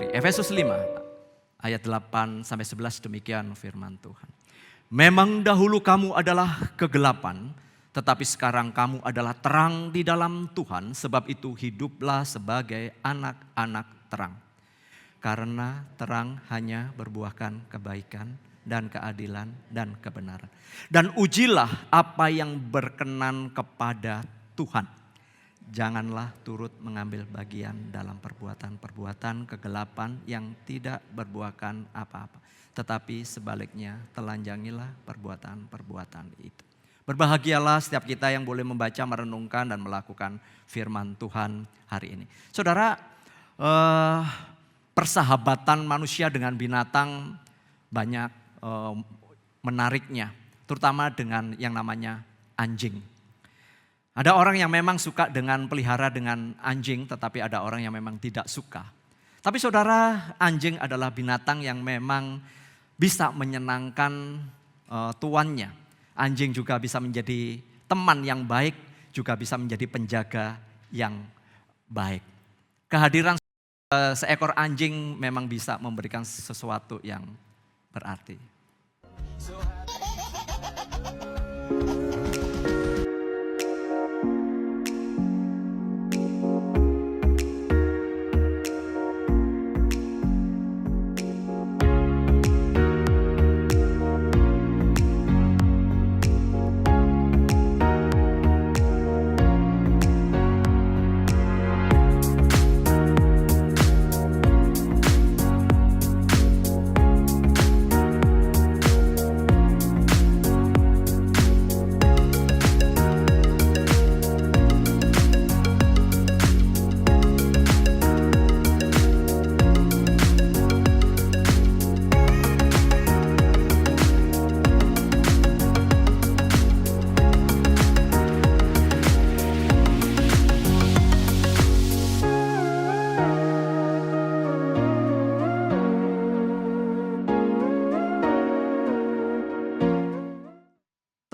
Oke, Efesus 5 ayat 8 sampai 11 demikian firman Tuhan. Memang dahulu kamu adalah kegelapan, tetapi sekarang kamu adalah terang di dalam Tuhan, sebab itu hiduplah sebagai anak-anak terang. Karena terang hanya berbuahkan kebaikan dan keadilan dan kebenaran. Dan ujilah apa yang berkenan kepada Tuhan. Janganlah turut mengambil bagian dalam perbuatan-perbuatan kegelapan yang tidak berbuahkan apa-apa. Tetapi sebaliknya telanjangilah perbuatan-perbuatan itu. Berbahagialah setiap kita yang boleh membaca, merenungkan dan melakukan firman Tuhan hari ini. Saudara, persahabatan manusia dengan binatang banyak menariknya. Terutama dengan yang namanya anjing. Ada orang yang memang suka dengan pelihara dengan anjing, tetapi ada orang yang memang tidak suka. Tapi saudara, anjing adalah binatang yang memang bisa menyenangkan tuannya. Anjing juga bisa menjadi teman yang baik, juga bisa menjadi penjaga yang baik. Kehadiran seekor anjing memang bisa memberikan sesuatu yang berarti.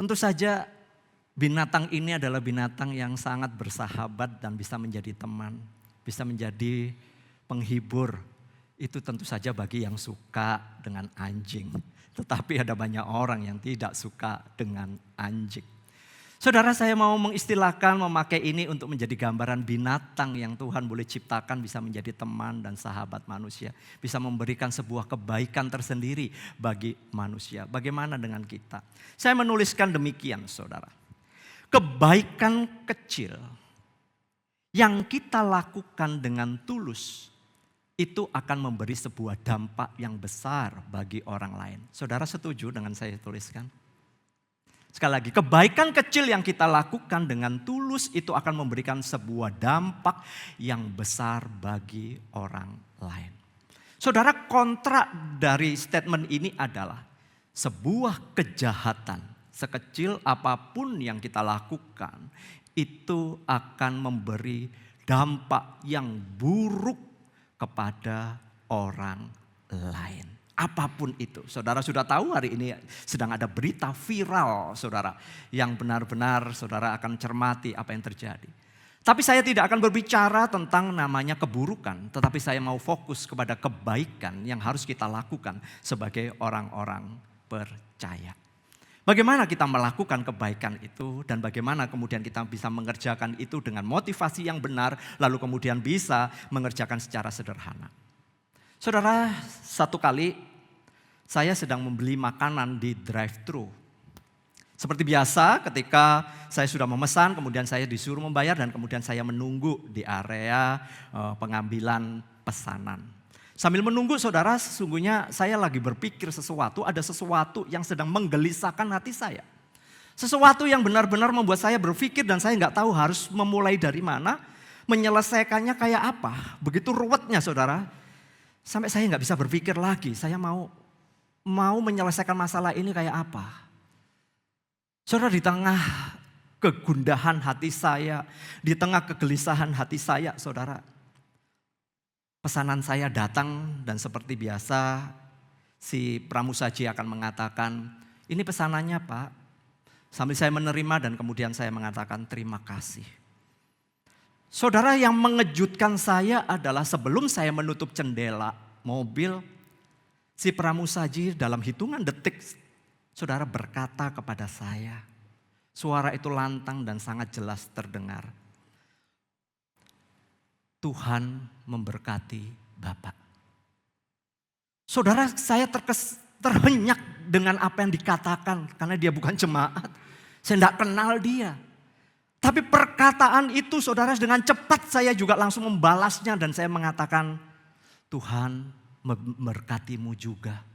Tentu saja binatang ini adalah binatang yang sangat bersahabat dan bisa menjadi teman, bisa menjadi penghibur. Itu tentu saja bagi yang suka dengan anjing. Tetapi ada banyak orang yang tidak suka dengan anjing. Saudara, saya mau mengistilahkan, memakai ini untuk menjadi gambaran binatang yang Tuhan boleh ciptakan bisa menjadi teman dan sahabat manusia. Bisa memberikan sebuah kebaikan tersendiri bagi manusia. Bagaimana dengan kita? Saya menuliskan demikian, saudara. Kebaikan kecil yang kita lakukan dengan tulus itu akan memberi sebuah dampak yang besar bagi orang lain. Saudara setuju dengan saya tuliskan? Sekali lagi, kebaikan kecil yang kita lakukan dengan tulus itu akan memberikan sebuah dampak yang besar bagi orang lain. Saudara, kontrak dari statement ini adalah sebuah kejahatan sekecil apapun yang kita lakukan itu akan memberi dampak yang buruk kepada orang lain. Apapun itu, saudara sudah tahu hari ini sedang ada berita viral, saudara, yang benar-benar saudara akan cermati apa yang terjadi. Tapi saya tidak akan berbicara tentang namanya keburukan, tetapi saya mau fokus kepada kebaikan yang harus kita lakukan sebagai orang-orang percaya. Bagaimana kita melakukan kebaikan itu dan bagaimana kemudian kita bisa mengerjakan itu dengan motivasi yang benar, lalu kemudian bisa mengerjakan secara sederhana. Saudara, satu kali saya sedang membeli makanan di drive-thru. Seperti biasa ketika saya sudah memesan, kemudian saya disuruh membayar dan kemudian saya menunggu di area pengambilan pesanan. Sambil menunggu, saudara, sesungguhnya saya lagi berpikir sesuatu, ada sesuatu yang sedang menggelisahkan hati saya. Sesuatu yang benar-benar membuat saya berpikir dan saya nggak tahu harus memulai dari mana, menyelesaikannya kayak apa. Begitu ruwetnya, saudara. Sampai saya nggak bisa berpikir lagi, saya mau menyelesaikan masalah ini kayak apa. Saudara, di tengah kegundahan hati saya, di tengah kegelisahan hati saya, saudara, pesanan saya datang dan seperti biasa si pramusaji akan mengatakan, ini pesanannya Pak. Sambil saya menerima dan kemudian saya mengatakan terima kasih. Saudara, yang mengejutkan saya adalah sebelum saya menutup jendela mobil, si pramusaji dalam hitungan detik, saudara, berkata kepada saya. Suara itu lantang dan sangat jelas terdengar. Tuhan memberkati Bapak. Saudara, saya terhenyak dengan apa yang dikatakan. Karena dia bukan jemaat. Saya tidak kenal dia. Tapi perkataan itu, saudara, dengan cepat saya juga langsung membalasnya. Dan saya mengatakan, Tuhan memberkatimu juga.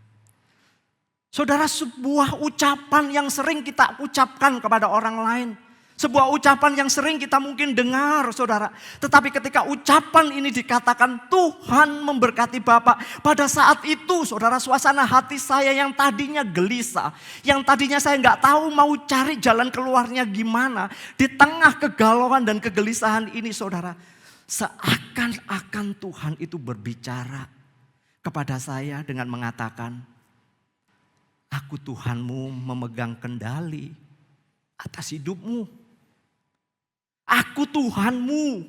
Saudara, sebuah ucapan yang sering kita ucapkan kepada orang lain. Sebuah ucapan yang sering kita mungkin dengar, saudara. Tetapi ketika ucapan ini dikatakan Tuhan memberkati Bapak. Pada saat itu, saudara, suasana hati saya yang tadinya gelisah. Yang tadinya saya nggak tahu mau cari jalan keluarnya gimana. Di tengah kegalauan dan kegelisahan ini, saudara. Seakan-akan Tuhan itu berbicara kepada saya dengan mengatakan, aku Tuhanmu memegang kendali atas hidupmu. Aku Tuhanmu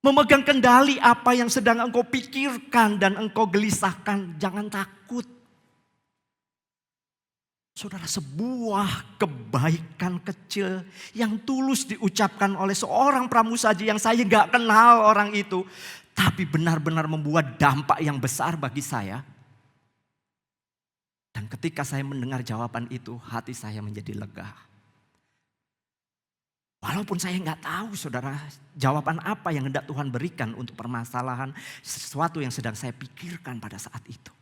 memegang kendali apa yang sedang engkau pikirkan dan engkau gelisahkan. Jangan takut. Saudara, sebuah kebaikan kecil yang tulus diucapkan oleh seorang pramusaji yang saya gak kenal orang itu. Tapi benar-benar membuat dampak yang besar bagi saya. Dan ketika saya mendengar jawaban itu, hati saya menjadi lega. Walaupun saya nggak tahu, saudara, jawaban apa yang hendak Tuhan berikan untuk permasalahan sesuatu yang sedang saya pikirkan pada saat itu.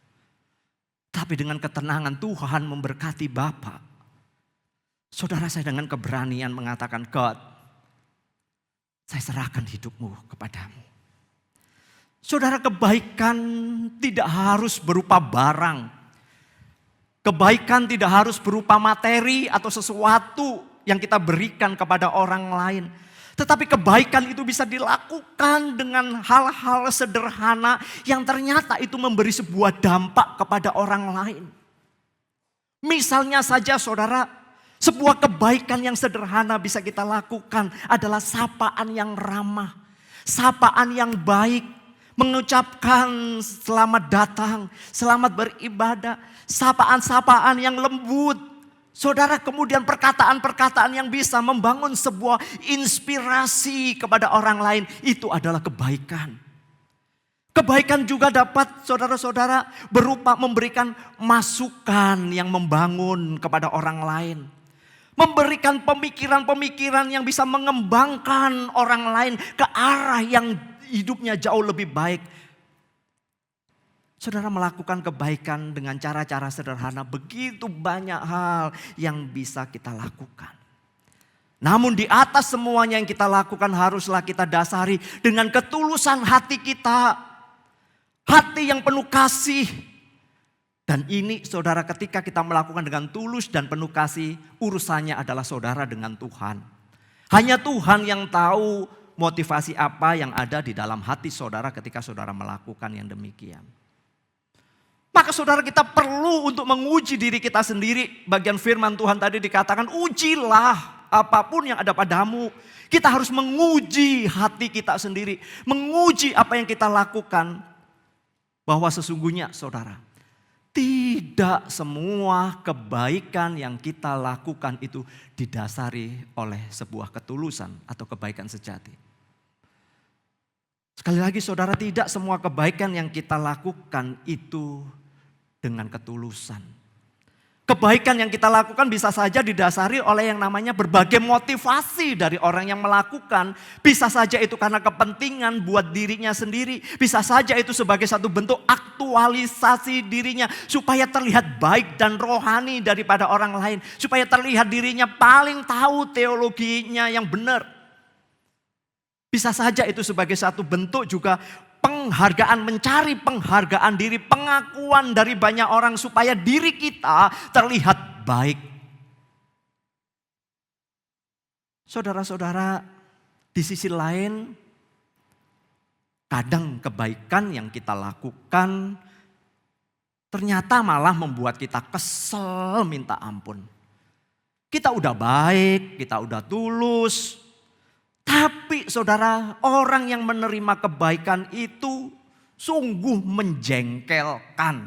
Tapi dengan ketenangan Tuhan memberkati Bapak. Saudara, saya dengan keberanian mengatakan, God, saya serahkan hidupmu kepadamu. Saudara, kebaikan tidak harus berupa barang. Kebaikan tidak harus berupa materi atau sesuatu yang kita berikan kepada orang lain. Tetapi kebaikan itu bisa dilakukan dengan hal-hal sederhana yang ternyata itu memberi sebuah dampak kepada orang lain. Misalnya saja, saudara, sebuah kebaikan yang sederhana bisa kita lakukan adalah sapaan yang ramah, sapaan yang baik, mengucapkan selamat datang, selamat beribadah, sapaan-sapaan yang lembut. Saudara, kemudian perkataan-perkataan yang bisa membangun sebuah inspirasi kepada orang lain, itu adalah kebaikan. Kebaikan juga dapat, saudara-saudara, berupa memberikan masukan yang membangun kepada orang lain. Memberikan pemikiran-pemikiran yang bisa mengembangkan orang lain ke arah yang hidupnya jauh lebih baik. Saudara, melakukan kebaikan dengan cara-cara sederhana, begitu banyak hal yang bisa kita lakukan. Namun di atas semuanya yang kita lakukan haruslah kita dasari dengan ketulusan hati kita. Hati yang penuh kasih. Dan ini, saudara, ketika kita melakukan dengan tulus dan penuh kasih, urusannya adalah saudara dengan Tuhan. Hanya Tuhan yang tahu motivasi apa yang ada di dalam hati saudara ketika saudara melakukan yang demikian. Maka saudara, kita perlu untuk menguji diri kita sendiri. Bagian firman Tuhan tadi dikatakan, ujilah apapun yang ada padamu. Kita harus menguji hati kita sendiri. Menguji apa yang kita lakukan. Bahwa sesungguhnya, saudara, tidak semua kebaikan yang kita lakukan itu didasari oleh sebuah ketulusan atau kebaikan sejati. Sekali lagi, saudara, tidak semua kebaikan yang kita lakukan itu dengan ketulusan. Kebaikan yang kita lakukan bisa saja didasari oleh yang namanya berbagai motivasi dari orang yang melakukan. Bisa saja itu karena kepentingan buat dirinya sendiri. Bisa saja itu sebagai satu bentuk aktualisasi dirinya supaya terlihat baik dan rohani daripada orang lain. Supaya terlihat dirinya paling tahu teologinya yang benar. Bisa saja itu sebagai satu bentuk juga penghargaan, mencari penghargaan diri, pengakuan dari banyak orang supaya diri kita terlihat baik. Saudara-saudara, di sisi lain, kadang kebaikan yang kita lakukan ternyata malah membuat kita kesel minta ampun. Kita udah baik, kita udah tulus, Tapi saudara, orang yang menerima kebaikan itu sungguh menjengkelkan.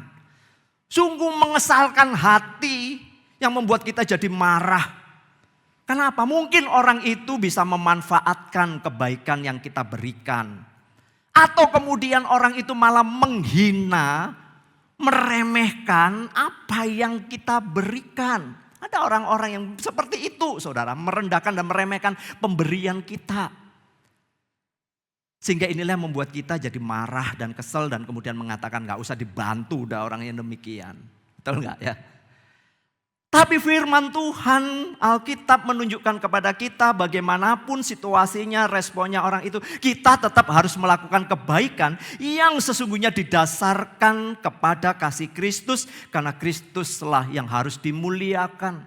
Sungguh mengesalkan hati yang membuat kita jadi marah. Kenapa? Mungkin orang itu bisa memanfaatkan kebaikan yang kita berikan. Atau kemudian orang itu malah menghina, meremehkan apa yang kita berikan. Ada orang-orang yang seperti itu, saudara, merendahkan dan meremehkan pemberian kita. Sehingga inilah yang membuat kita jadi marah dan kesel dan kemudian mengatakan gak usah dibantu udah orang yang demikian. Betul gak ya? Tapi firman Tuhan, Alkitab menunjukkan kepada kita bagaimanapun situasinya, responnya orang itu, kita tetap harus melakukan kebaikan yang sesungguhnya didasarkan kepada kasih Kristus, karena Kristuslah yang harus dimuliakan.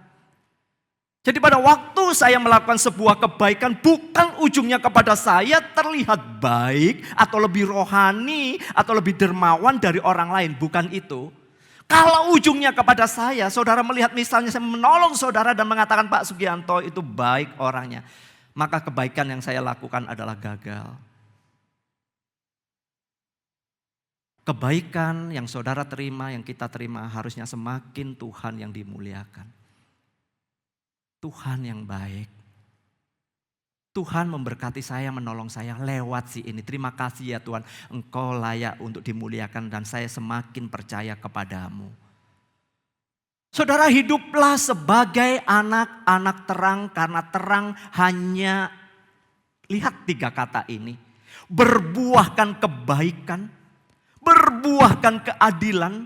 Jadi pada waktu saya melakukan sebuah kebaikan, bukan ujungnya kepada saya terlihat baik atau lebih rohani atau lebih dermawan dari orang lain, bukan itu. Kalau ujungnya kepada saya, saudara melihat misalnya saya menolong saudara dan mengatakan Pak Sugianto itu baik orangnya. Maka kebaikan yang saya lakukan adalah gagal. Kebaikan yang saudara terima, yang kita terima harusnya semakin Tuhan yang dimuliakan. Tuhan yang baik. Tuhan memberkati saya, menolong saya lewat si ini. Terima kasih ya Tuhan, Engkau layak untuk dimuliakan dan saya semakin percaya kepadamu. Saudara, hiduplah sebagai anak-anak terang, karena terang hanya, lihat 3 kata ini, berbuahkan kebaikan, berbuahkan keadilan,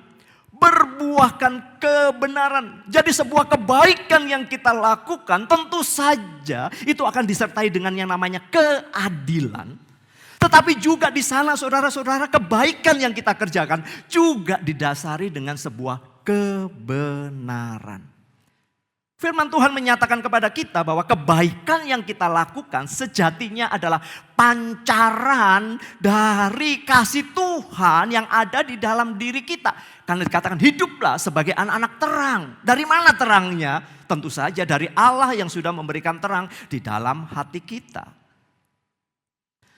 berbuahkan kebenaran. Jadi sebuah kebaikan yang kita lakukan tentu saja itu akan disertai dengan yang namanya keadilan. Tetapi juga di sana saudara-saudara, kebaikan yang kita kerjakan juga didasari dengan sebuah kebenaran. Firman Tuhan menyatakan kepada kita bahwa kebaikan yang kita lakukan sejatinya adalah pancaran dari kasih Tuhan yang ada di dalam diri kita. Karena dikatakan hiduplah sebagai anak-anak terang. Dari mana terangnya? Tentu saja dari Allah yang sudah memberikan terang di dalam hati kita.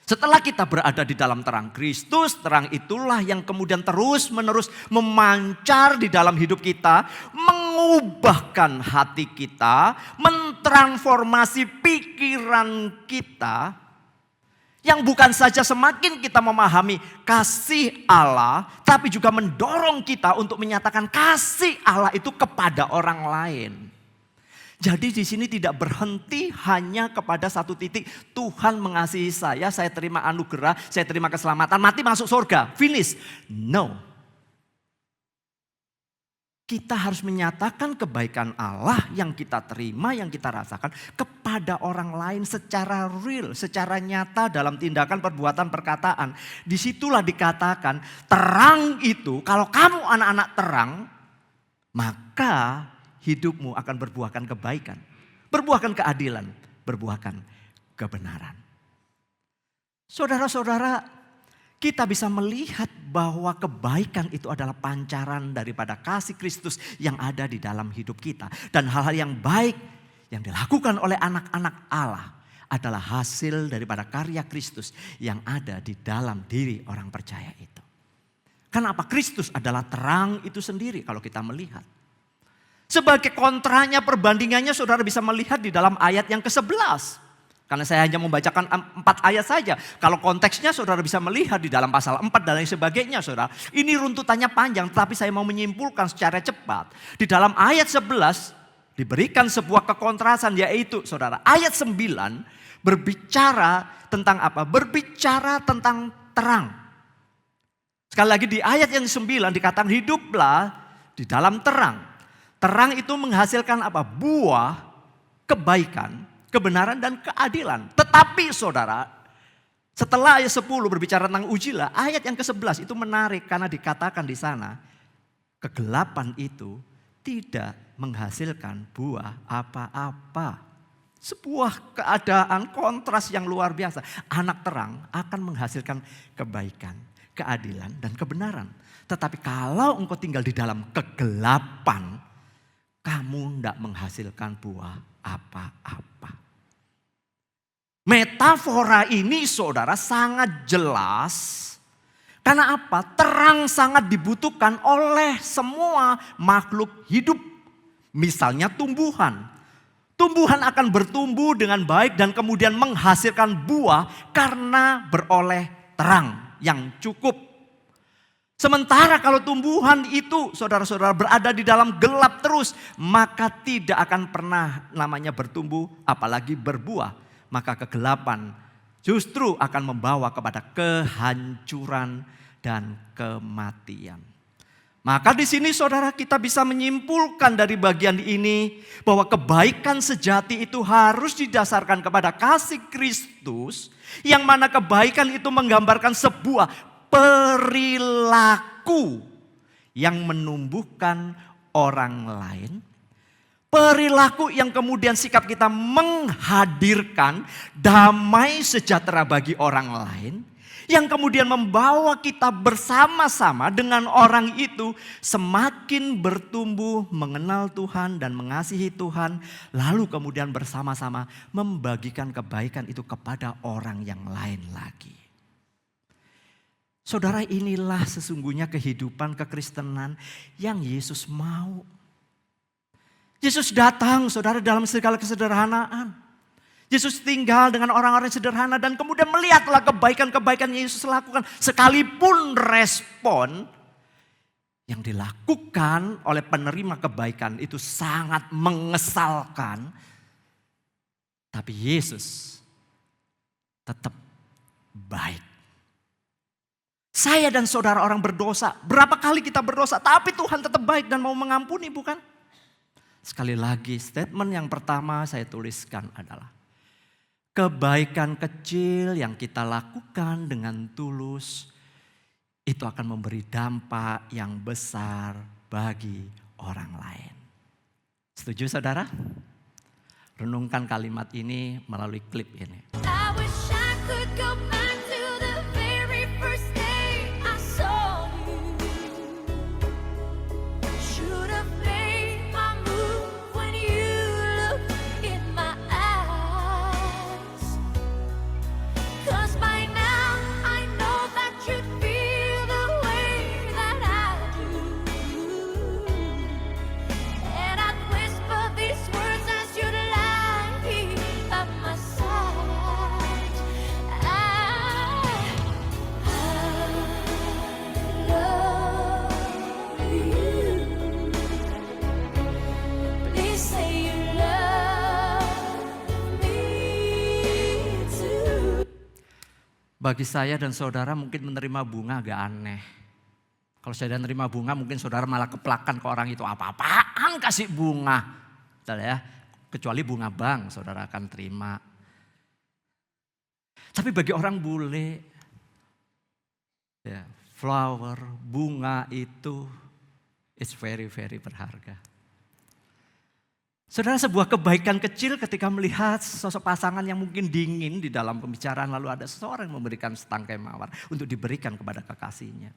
Setelah kita berada di dalam terang Kristus, terang itulah yang kemudian terus-menerus memancar di dalam hidup kita, mengubahkan hati kita, mentransformasi pikiran kita, yang bukan saja semakin kita memahami kasih Allah, tapi juga mendorong kita untuk menyatakan kasih Allah itu kepada orang lain. Jadi di sini tidak berhenti hanya kepada satu titik. Tuhan mengasihi saya terima anugerah, saya terima keselamatan, mati masuk surga, finish. No. Kita harus menyatakan kebaikan Allah yang kita terima, yang kita rasakan kepada orang lain secara real, secara nyata dalam tindakan, perbuatan, perkataan. Disitulah dikatakan terang itu, kalau kamu anak-anak terang, maka hidupmu akan berbuahkan kebaikan, berbuahkan keadilan, berbuahkan kebenaran. Saudara-saudara, kita bisa melihat bahwa kebaikan itu adalah pancaran daripada kasih Kristus yang ada di dalam hidup kita. Dan hal-hal yang baik yang dilakukan oleh anak-anak Allah adalah hasil daripada karya Kristus yang ada di dalam diri orang percaya itu. Kenapa? Kristus adalah terang itu sendiri kalau kita melihat. Sebagai kontranya, perbandingannya saudara bisa melihat di dalam ayat yang ke-11. Karena saya hanya membacakan 4 ayat saja. Kalau konteksnya saudara bisa melihat di dalam pasal 4 dan lain sebagainya saudara. Ini runtutannya panjang tapi saya mau menyimpulkan secara cepat. Di dalam ayat 11 diberikan sebuah kekontrasan yaitu saudara. Ayat 9 berbicara tentang apa? Berbicara tentang terang. Sekali lagi di ayat yang 9 dikatakan hiduplah di dalam terang. Terang itu menghasilkan apa? Buah kebaikan, kebenaran dan keadilan. Tetapi saudara, setelah ayat 10 berbicara tentang ujilah, ayat yang ke-11 itu menarik karena dikatakan di sana, kegelapan itu tidak menghasilkan buah apa-apa. Sebuah keadaan kontras yang luar biasa. Anak terang akan menghasilkan kebaikan, keadilan dan kebenaran. Tetapi kalau engkau tinggal di dalam kegelapan, kamu tidak menghasilkan buah apa-apa. Metafora ini saudara sangat jelas. Karena apa? Terang sangat dibutuhkan oleh semua makhluk hidup. Misalnya tumbuhan. Tumbuhan akan bertumbuh dengan baik dan kemudian menghasilkan buah karena beroleh terang yang cukup. Sementara kalau tumbuhan itu saudara-saudara berada di dalam gelap terus, maka tidak akan pernah namanya bertumbuh apalagi berbuah. Maka kegelapan justru akan membawa kepada kehancuran dan kematian. Maka di sini saudara kita bisa menyimpulkan dari bagian ini bahwa kebaikan sejati itu harus didasarkan kepada kasih Kristus, yang mana kebaikan itu menggambarkan sebuah perilaku yang menumbuhkan orang lain. Perilaku yang kemudian sikap kita menghadirkan damai sejahtera bagi orang lain. Yang kemudian membawa kita bersama-sama dengan orang itu semakin bertumbuh mengenal Tuhan dan mengasihi Tuhan. Lalu kemudian bersama-sama membagikan kebaikan itu kepada orang yang lain lagi. Saudara, inilah sesungguhnya kehidupan kekristenan yang Yesus mau. Yesus datang saudara dalam segala kesederhanaan. Yesus tinggal dengan orang-orang sederhana dan kemudian melihatlah kebaikan-kebaikan yang Yesus lakukan. Sekalipun respon yang dilakukan oleh penerima kebaikan itu sangat mengesalkan. Tapi Yesus tetap baik. Saya dan saudara orang berdosa, berapa kali kita berdosa, tapi Tuhan tetap baik dan mau mengampuni, bukan? Sekali lagi statement yang pertama saya tuliskan adalah kebaikan kecil yang kita lakukan dengan tulus itu akan memberi dampak yang besar bagi orang lain. Setuju saudara? Renungkan kalimat ini melalui klip ini. I wish I could go back to the very first day I saw you. Should have made my move when you looked in my eyes. 'Cause by now I know that you'd feel the way that I do. And I'd whisper these words as you'd lie here by my side. I love you. Please say you love me too. Bagi saya dan saudara mungkin menerima bunga agak aneh. Kalau saya menerima bunga mungkin saudara malah keplakan ke orang itu, apa-apaan kasih bunga. Betul ya? Kecuali bunga bank saudara akan terima. Tapi bagi orang bule, ya, flower, bunga itu is very very berharga. Saudara, sebuah kebaikan kecil ketika melihat sosok pasangan yang mungkin dingin di dalam pembicaraan, lalu ada seseorang yang memberikan setangkai mawar untuk diberikan kepada kekasihnya.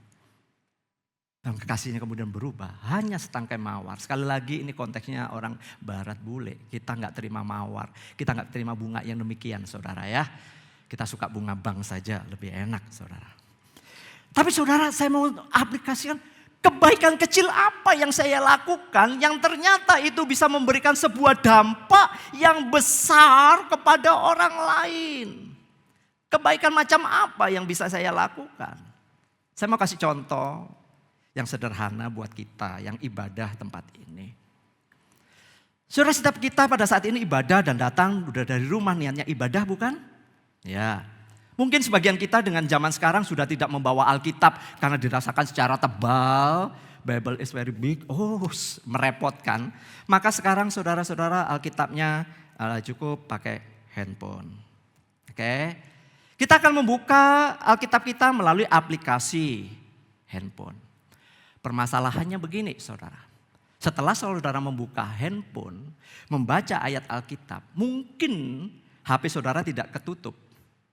Dan kekasihnya kemudian berubah, hanya setangkai mawar. Sekali lagi ini konteksnya orang barat bule. Kita nggak terima mawar, kita nggak terima bunga yang demikian saudara ya. Kita suka bunga bank saja, lebih enak saudara. Tapi saudara, saya mau aplikasikan kebaikan kecil apa yang saya lakukan yang ternyata itu bisa memberikan sebuah dampak yang besar kepada orang lain. Kebaikan macam apa yang bisa saya lakukan? Saya mau kasih contoh yang sederhana buat kita yang ibadah tempat ini. Saudara, setiap kita pada saat ini ibadah dan datang udah dari rumah niatnya ibadah, bukan? Ya. Mungkin sebagian kita dengan zaman sekarang sudah tidak membawa Alkitab karena dirasakan secara tebal. Bible is very big, merepotkan. Maka sekarang saudara-saudara Alkitabnya cukup pakai handphone. Oke. Kita akan membuka Alkitab kita melalui aplikasi handphone. Permasalahannya begini saudara. Setelah saudara membuka handphone, membaca ayat Alkitab, mungkin HP saudara tidak ketutup.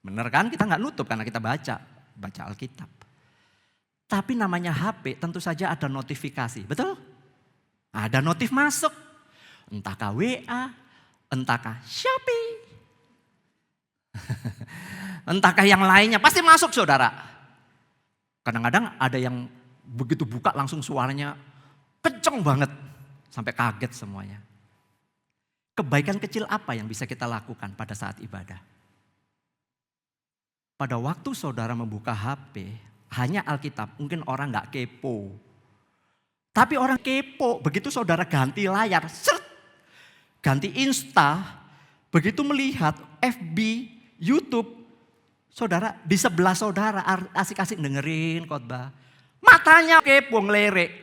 Benar kan? Kita nggak nutup karena kita baca Alkitab. Tapi namanya HP tentu saja ada notifikasi, betul? Ada notif masuk, entahkah WA, entahkah Shopee. Entahkah yang lainnya, pasti masuk saudara. Kadang-kadang ada yang begitu buka langsung suaranya kenceng banget. Sampai kaget semuanya. Kebaikan kecil apa yang bisa kita lakukan pada saat ibadah? Pada waktu saudara membuka HP, hanya Alkitab, mungkin orang gak kepo. Tapi orang kepo, begitu saudara ganti layar, seret, ganti Insta, begitu melihat FB, YouTube, saudara di sebelah saudara asik-asik dengerin khotbah. Matanya kepo ngelirik.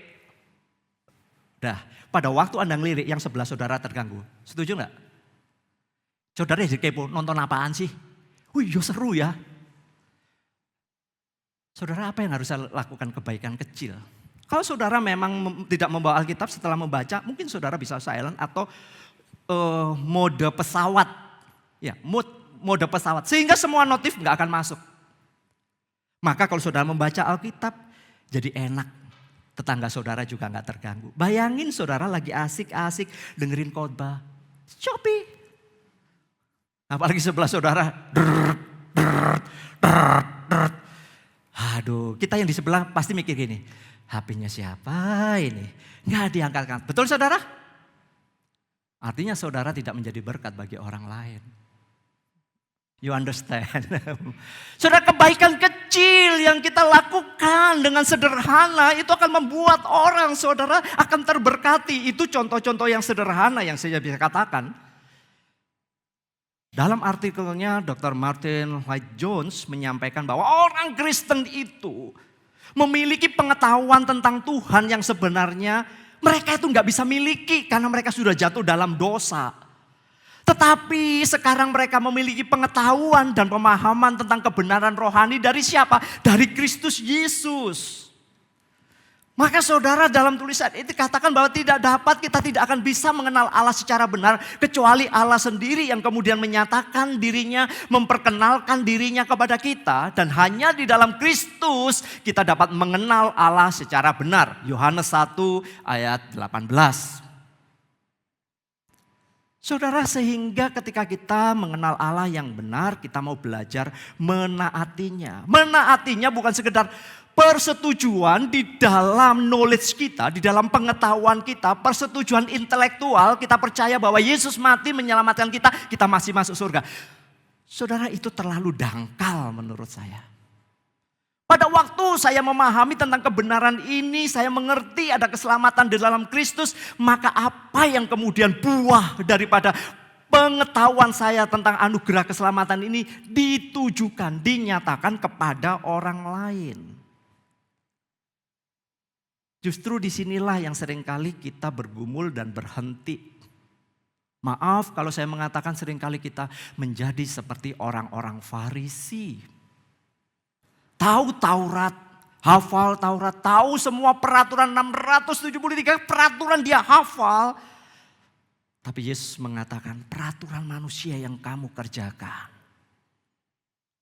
Dah, pada waktu Anda ngelirik yang sebelah saudara terganggu. Setuju gak? Saudara jadi kepo, nonton apaan sih? Wih, seru ya. Saudara, apa yang harus saya lakukan kebaikan kecil? Kalau saudara memang tidak membawa Alkitab setelah membaca, mungkin saudara bisa silent atau mode pesawat. Ya, mode pesawat. Sehingga semua notif gak akan masuk. Maka kalau saudara membaca Alkitab, jadi enak. Tetangga saudara juga gak terganggu. Bayangin saudara lagi asik-asik dengerin khotbah. Shopee. Apalagi sebelah saudara. Aduh, kita yang di sebelah pasti mikir gini. HP-nya siapa ini? Gak diangkat-angkat. Betul saudara? Artinya saudara tidak menjadi berkat bagi orang lain. You understand? Saudara, kebaikan kecil yang kita lakukan dengan sederhana itu akan membuat orang saudara akan terberkati. Itu contoh-contoh yang sederhana yang saya bisa katakan. Dalam artikelnya Dr. Martin Lloyd-Jones menyampaikan bahwa orang Kristen itu memiliki pengetahuan tentang Tuhan yang sebenarnya mereka itu gak bisa miliki karena mereka sudah jatuh dalam dosa. Tetapi sekarang mereka memiliki pengetahuan dan pemahaman tentang kebenaran rohani dari siapa? Dari Kristus Yesus. Maka saudara, dalam tulisan itu katakan bahwa kita tidak akan bisa mengenal Allah secara benar kecuali Allah sendiri yang kemudian menyatakan dirinya, memperkenalkan dirinya kepada kita, dan hanya di dalam Kristus kita dapat mengenal Allah secara benar. Yohanes 1 ayat 18. Saudara, sehingga ketika kita mengenal Allah yang benar, kita mau belajar menaatinya. Menaatinya bukan sekedar persetujuan di dalam knowledge kita, di dalam pengetahuan kita, persetujuan intelektual, kita percaya bahwa Yesus mati menyelamatkan kita, kita masih masuk surga. Saudara, itu terlalu dangkal menurut saya. Pada waktu saya memahami tentang kebenaran ini, saya mengerti ada keselamatan di dalam Kristus, maka apa yang kemudian buah daripada pengetahuan saya tentang anugerah keselamatan ini ditujukan, dinyatakan kepada orang lain. Justru disinilah yang seringkali kita bergumul dan berhenti. Maaf kalau saya mengatakan seringkali kita menjadi seperti orang-orang Farisi. Tahu Taurat, hafal Taurat, tahu semua peraturan 673 peraturan dia hafal. Tapi Yesus mengatakan peraturan manusia yang kamu kerjakan.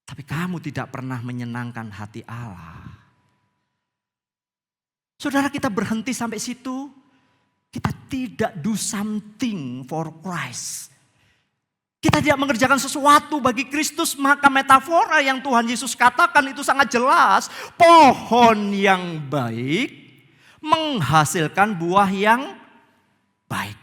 Tapi kamu tidak pernah menyenangkan hati Allah. Saudara, kita berhenti sampai situ, kita tidak do something for Christ. Kita tidak mengerjakan sesuatu bagi Kristus, maka metafora yang Tuhan Yesus katakan itu sangat jelas. Pohon yang baik menghasilkan buah yang baik.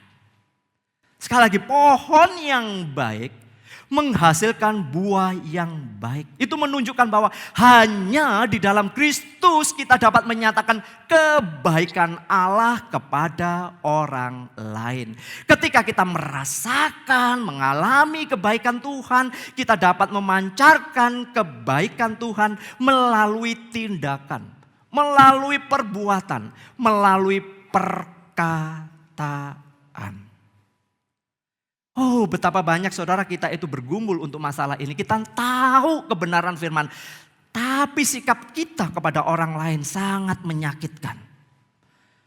Sekali lagi, pohon yang baik menghasilkan buah yang baik. Itu menunjukkan bahwa hanya di dalam Kristus kita dapat menyatakan kebaikan Allah kepada orang lain. Ketika kita merasakan, mengalami kebaikan Tuhan, kita dapat memancarkan kebaikan Tuhan melalui tindakan, melalui perbuatan, melalui perkataan. Oh, betapa banyak saudara kita itu bergumul untuk masalah ini. Kita tahu kebenaran firman. Tapi sikap kita kepada orang lain sangat menyakitkan.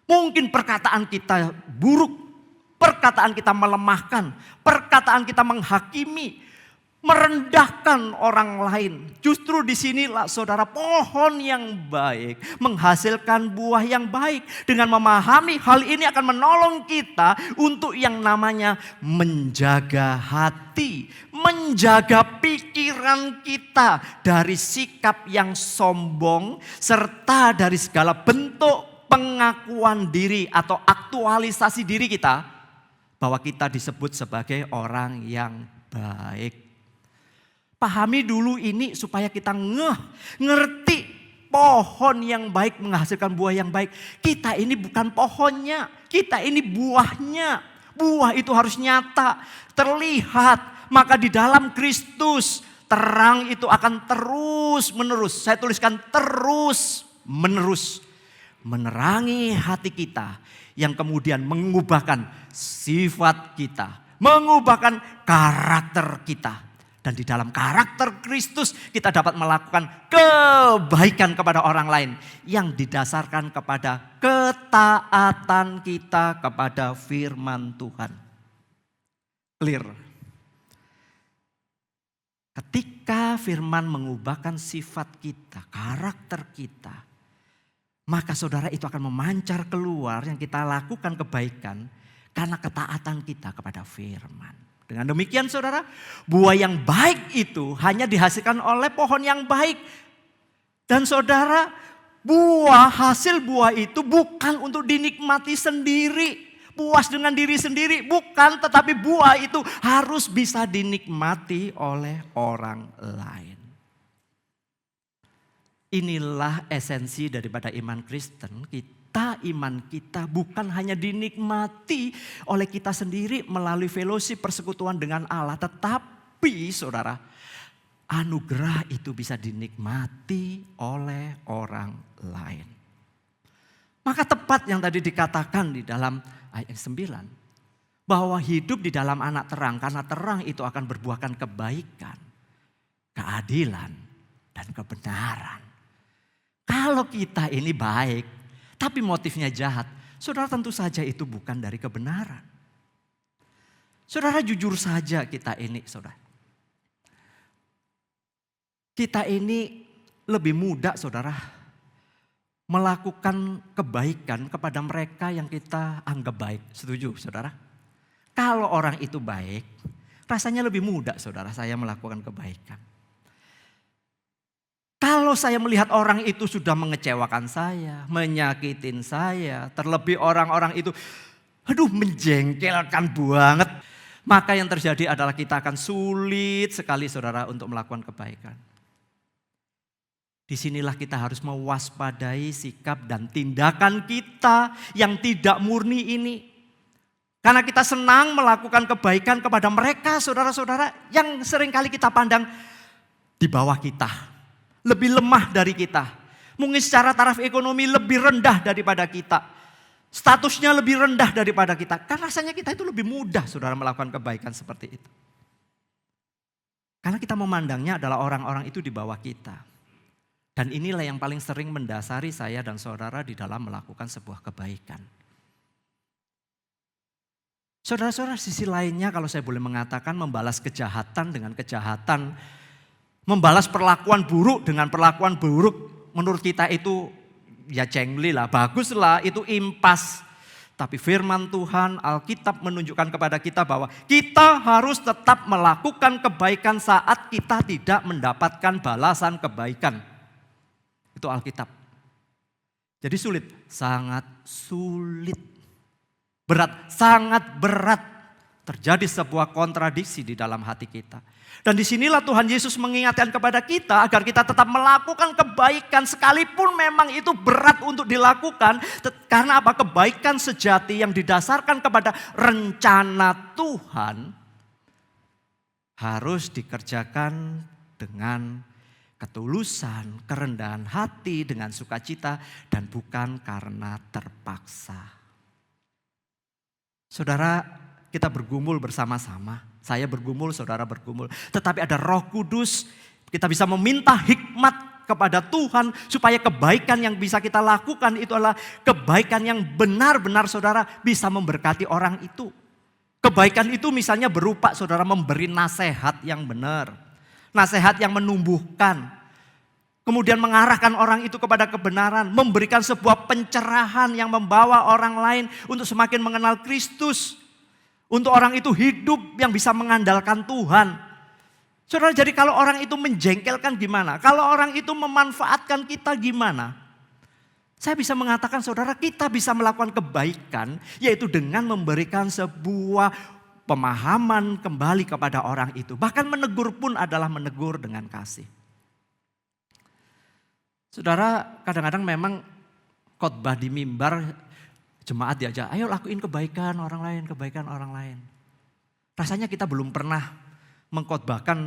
Mungkin perkataan kita buruk. Perkataan kita melemahkan. Perkataan kita menghakimi. merendahkan orang lain. Justru disinilah saudara pohon yang baik menghasilkan buah yang baik. Dengan memahami hal ini akan menolong kita untuk yang namanya menjaga hati, menjaga pikiran kita dari sikap yang sombong serta dari segala bentuk pengakuan diri atau aktualisasi diri kita bahwa kita disebut sebagai orang yang baik. Pahami dulu ini supaya kita ngerti pohon yang baik menghasilkan buah yang baik. Kita ini bukan pohonnya, kita ini buahnya. Buah itu harus nyata, terlihat. Maka di dalam Kristus terang itu akan terus menerus. Saya tuliskan terus menerus menerangi hati kita yang kemudian mengubahkan sifat kita, mengubahkan karakter kita. Dan di dalam karakter Kristus kita dapat melakukan kebaikan kepada orang lain yang didasarkan kepada ketaatan kita kepada firman Tuhan. Clear. Ketika firman mengubahkan sifat kita, karakter kita, maka saudara itu akan memancar keluar yang kita lakukan kebaikan karena ketaatan kita kepada firman. Dengan demikian saudara, buah yang baik itu hanya dihasilkan oleh pohon yang baik. Dan saudara, hasil buah itu bukan untuk dinikmati sendiri. Puas dengan diri sendiri, bukan. Tetapi buah itu harus bisa dinikmati oleh orang lain. Inilah esensi daripada iman Kristen. Iman kita bukan hanya dinikmati oleh kita sendiri melalui fellowship persekutuan dengan Allah. Tetapi saudara, anugerah itu bisa dinikmati oleh orang lain. Maka tepat yang tadi dikatakan di dalam ayat 9. Bahwa hidup di dalam anak terang, karena terang itu akan berbuahkan kebaikan, keadilan, dan kebenaran. Kalau kita ini baik, tapi motifnya jahat, saudara tentu saja itu bukan dari kebenaran. Saudara jujur saja kita ini saudara. Kita ini lebih mudah saudara melakukan kebaikan kepada mereka yang kita anggap baik. Setuju saudara? Kalau orang itu baik, rasanya lebih mudah saudara saya melakukan kebaikan. Kalau saya melihat orang itu sudah mengecewakan saya, menyakitin saya, terlebih orang-orang itu menjengkelkan banget. Maka yang terjadi adalah kita akan sulit sekali saudara untuk melakukan kebaikan. Disinilah kita harus mewaspadai sikap dan tindakan kita yang tidak murni ini. Karena kita senang melakukan kebaikan kepada mereka saudara-saudara yang seringkali kita pandang di bawah kita. Lebih lemah dari kita. Mungkin secara taraf ekonomi lebih rendah daripada kita. Statusnya lebih rendah daripada kita. Karena rasanya kita itu lebih mudah saudara melakukan kebaikan seperti itu. Karena kita memandangnya adalah orang-orang itu di bawah kita. Dan inilah yang paling sering mendasari saya dan saudara di dalam melakukan sebuah kebaikan. Saudara-saudara, sisi lainnya kalau saya boleh mengatakan membalas kejahatan dengan kejahatan. Membalas perlakuan buruk dengan perlakuan buruk menurut kita itu ya cengli lah, bagus lah, itu impas. Tapi firman Tuhan, Alkitab menunjukkan kepada kita bahwa kita harus tetap melakukan kebaikan saat kita tidak mendapatkan balasan kebaikan. Itu Alkitab. Jadi sulit, sangat sulit. Berat, sangat berat. Terjadi sebuah kontradiksi di dalam hati kita. Dan disinilah Tuhan Yesus mengingatkan kepada kita agar kita tetap melakukan kebaikan sekalipun memang itu berat untuk dilakukan. Karena apa? Kebaikan sejati yang didasarkan kepada rencana Tuhan harus dikerjakan dengan ketulusan, kerendahan hati, dengan sukacita dan bukan karena terpaksa. Saudara, kita bergumul bersama-sama. Saya bergumul, saudara bergumul. Tetapi ada Roh Kudus, kita bisa meminta hikmat kepada Tuhan supaya kebaikan yang bisa kita lakukan itu adalah kebaikan yang benar-benar saudara bisa memberkati orang itu. Kebaikan itu misalnya berupa saudara memberi nasihat yang benar. Nasihat yang menumbuhkan. Kemudian mengarahkan orang itu kepada kebenaran. Memberikan sebuah pencerahan yang membawa orang lain untuk semakin mengenal Kristus. Untuk orang itu hidup yang bisa mengandalkan Tuhan. Saudara, jadi kalau orang itu menjengkelkan gimana? Kalau orang itu memanfaatkan kita gimana? Saya bisa mengatakan saudara, kita bisa melakukan kebaikan yaitu dengan memberikan sebuah pemahaman kembali kepada orang itu. Bahkan menegur pun adalah menegur dengan kasih. Saudara, kadang-kadang memang khotbah di mimbar jemaat diajak, ayo lakuin kebaikan orang lain, kebaikan orang lain. Rasanya kita belum pernah mengkhotbahkan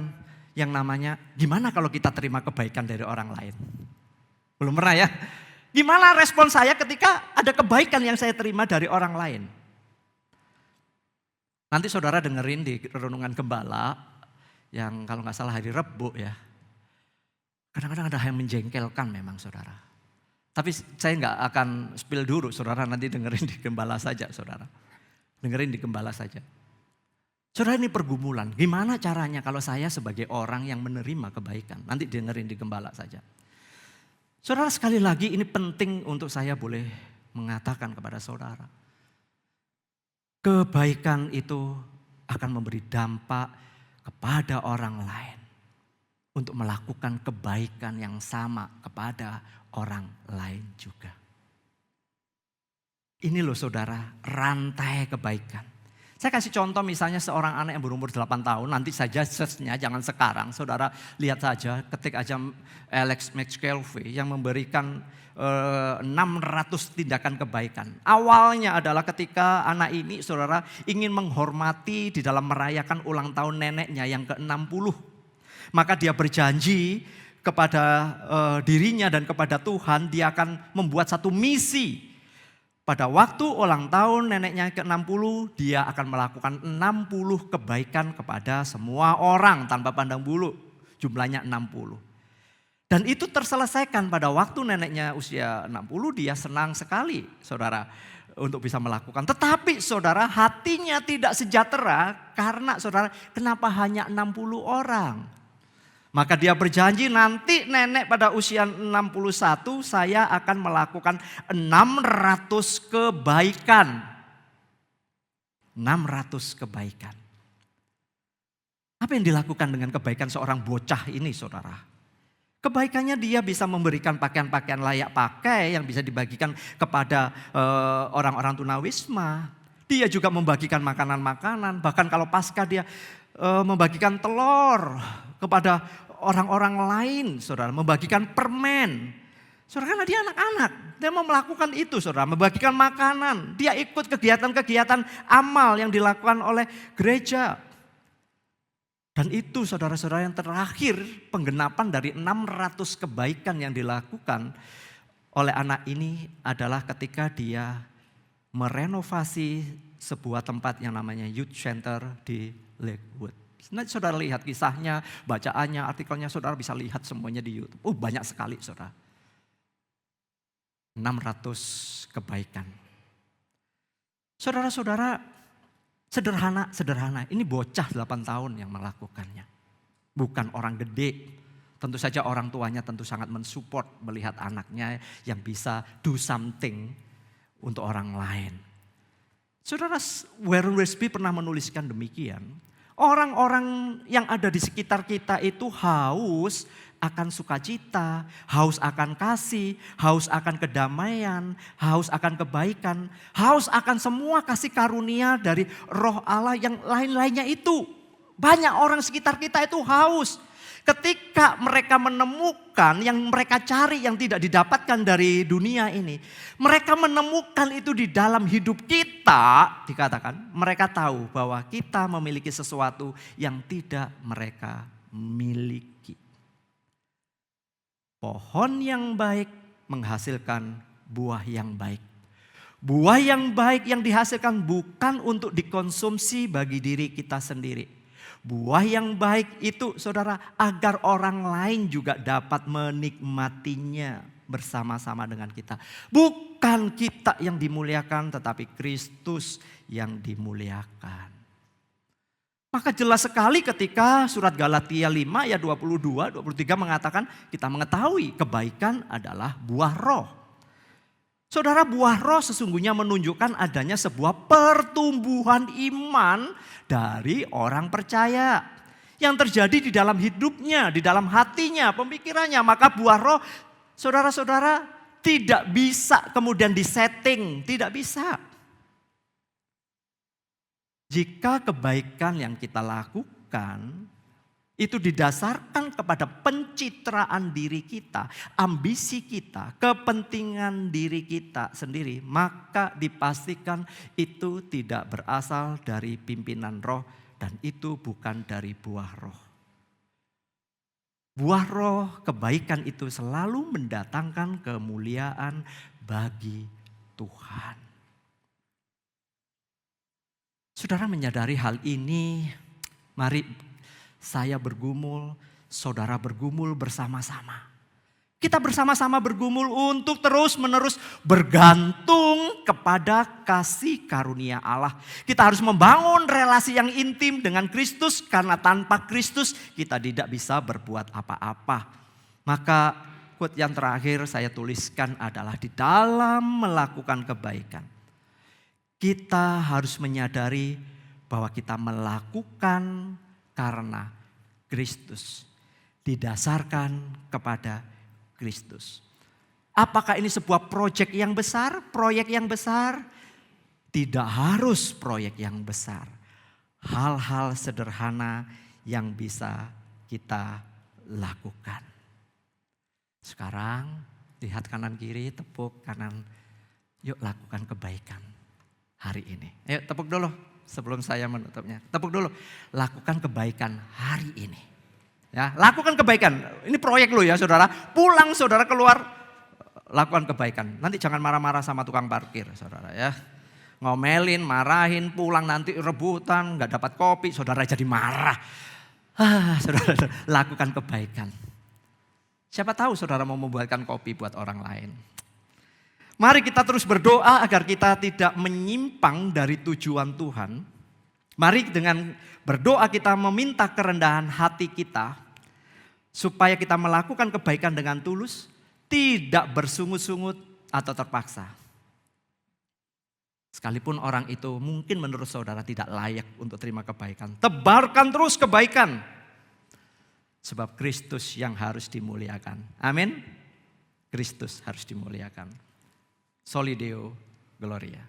yang namanya gimana kalau kita terima kebaikan dari orang lain. Belum pernah ya. Gimana respon saya ketika ada kebaikan yang saya terima dari orang lain? Nanti saudara dengerin di renungan gembala yang kalau nggak salah hari Rebo ya. Kadang-kadang ada yang menjengkelkan memang saudara. Tapi saya nggak akan spill dulu saudara, nanti dengerin di gembala saja saudara. Dengerin di gembala saja. Saudara, ini pergumulan. Gimana caranya kalau saya sebagai orang yang menerima kebaikan? Nanti dengerin di gembala saja. Saudara, sekali lagi ini penting untuk saya boleh mengatakan kepada saudara. Kebaikan itu akan memberi dampak kepada orang lain. Untuk melakukan kebaikan yang sama kepada orang lain juga. Ini loh saudara, rantai kebaikan. Saya kasih contoh misalnya seorang anak yang berumur 8 tahun, nanti saja search-nya jangan sekarang. Saudara lihat saja, ketik aja Alex McKelvey yang memberikan 600 tindakan kebaikan. Awalnya adalah ketika anak ini saudara ingin menghormati di dalam merayakan ulang tahun neneknya yang ke-60. Maka dia berjanji kepada dirinya dan kepada Tuhan dia akan membuat satu misi. Pada waktu ulang tahun neneknya ke-60, dia akan melakukan 60 kebaikan kepada semua orang tanpa pandang bulu. Jumlahnya 60. Dan itu terselesaikan pada waktu neneknya usia 60, dia senang sekali saudara untuk bisa melakukan. Tetapi saudara hatinya tidak sejahtera karena saudara kenapa hanya 60 orang? Maka dia berjanji nanti nenek pada usia 61 saya akan melakukan 600 kebaikan. 600 kebaikan. Apa yang dilakukan dengan kebaikan seorang bocah ini saudara? Kebaikannya dia bisa memberikan pakaian-pakaian layak pakai yang bisa dibagikan kepada orang-orang tunawisma. Dia juga membagikan makanan-makanan. Bahkan kalau pasca dia membagikan telur kepada orang-orang lain, saudara, membagikan permen. Saudara, karena dia anak-anak, dia mau melakukan itu, saudara, membagikan makanan. Dia ikut kegiatan-kegiatan amal yang dilakukan oleh gereja. Dan itu saudara-saudara yang terakhir penggenapan dari 600 kebaikan yang dilakukan oleh anak ini adalah ketika dia merenovasi sebuah tempat yang namanya Youth Center di Lakewood. Nanti saudara lihat kisahnya, bacaannya, artikelnya saudara bisa lihat semuanya di YouTube. Banyak sekali saudara. 600 kebaikan. Saudara-saudara, sederhana. Ini bocah 8 tahun yang melakukannya. Bukan orang gede. Tentu saja orang tuanya tentu sangat mensupport melihat anaknya yang bisa do something untuk orang lain. Saudara, Warren Wiersbe pernah menuliskan demikian. Orang-orang yang ada di sekitar kita itu haus akan sukacita, haus akan kasih, haus akan kedamaian, haus akan kebaikan, haus akan semua kasih karunia dari Roh Allah yang lain-lainnya itu. Banyak orang sekitar kita itu haus. Ketika mereka menemukan yang mereka cari yang tidak didapatkan dari dunia ini. Mereka menemukan itu di dalam hidup kita, dikatakan mereka tahu bahwa kita memiliki sesuatu yang tidak mereka miliki. Pohon yang baik menghasilkan buah yang baik. Buah yang baik yang dihasilkan bukan untuk dikonsumsi bagi diri kita sendiri. Buah yang baik itu saudara agar orang lain juga dapat menikmatinya bersama-sama dengan kita. Bukan kita yang dimuliakan tetapi Kristus yang dimuliakan. Maka jelas sekali ketika surat Galatia 5 ayat 22, 23 mengatakan kita mengetahui kebaikan adalah buah roh. Saudara, buah roh sesungguhnya menunjukkan adanya sebuah pertumbuhan iman dari orang percaya. Yang terjadi di dalam hidupnya, di dalam hatinya, pemikirannya. Maka buah roh, saudara-saudara, tidak bisa kemudian disetting, tidak bisa. Jika kebaikan yang kita lakukan itu didasarkan kepada pencitraan diri kita, ambisi kita, kepentingan diri kita sendiri, maka dipastikan itu tidak berasal dari pimpinan roh dan itu bukan dari buah roh. Buah roh kebaikan itu selalu mendatangkan kemuliaan bagi Tuhan. Saudara menyadari hal ini, mari saya bergumul, saudara bergumul bersama-sama. Kita bersama-sama bergumul untuk terus-menerus bergantung kepada kasih karunia Allah. Kita harus membangun relasi yang intim dengan Kristus karena tanpa Kristus kita tidak bisa berbuat apa-apa. Maka quote yang terakhir saya tuliskan adalah di dalam melakukan kebaikan. Kita harus menyadari bahwa kita melakukan karena Kristus. Didasarkan kepada Kristus. Apakah ini sebuah proyek yang besar? Proyek yang besar? Tidak harus proyek yang besar. Hal-hal sederhana yang bisa kita lakukan. Sekarang lihat kanan kiri, tepuk kanan. Yuk lakukan kebaikan hari ini. Ayo tepuk dulu sebelum saya menutupnya. Tepuk dulu. Lakukan kebaikan hari ini. Ya, lakukan kebaikan. Ini proyek lo ya saudara. Pulang saudara keluar, lakukan kebaikan. Nanti jangan marah-marah sama tukang parkir saudara ya. Ngomelin, marahin, pulang nanti rebutan, gak dapat kopi, saudara jadi marah. Saudara, lakukan kebaikan. Siapa tahu saudara mau membuatkan kopi buat orang lain. Mari kita terus berdoa agar kita tidak menyimpang dari tujuan Tuhan. Mari dengan berdoa kita meminta kerendahan hati kita. Supaya kita melakukan kebaikan dengan tulus. Tidak bersungut-sungut atau terpaksa. Sekalipun orang itu mungkin menurut saudara tidak layak untuk terima kebaikan. Tebarkan terus kebaikan. Sebab Kristus yang harus dimuliakan. Amin. Kristus harus dimuliakan. Soli Deo Gloria.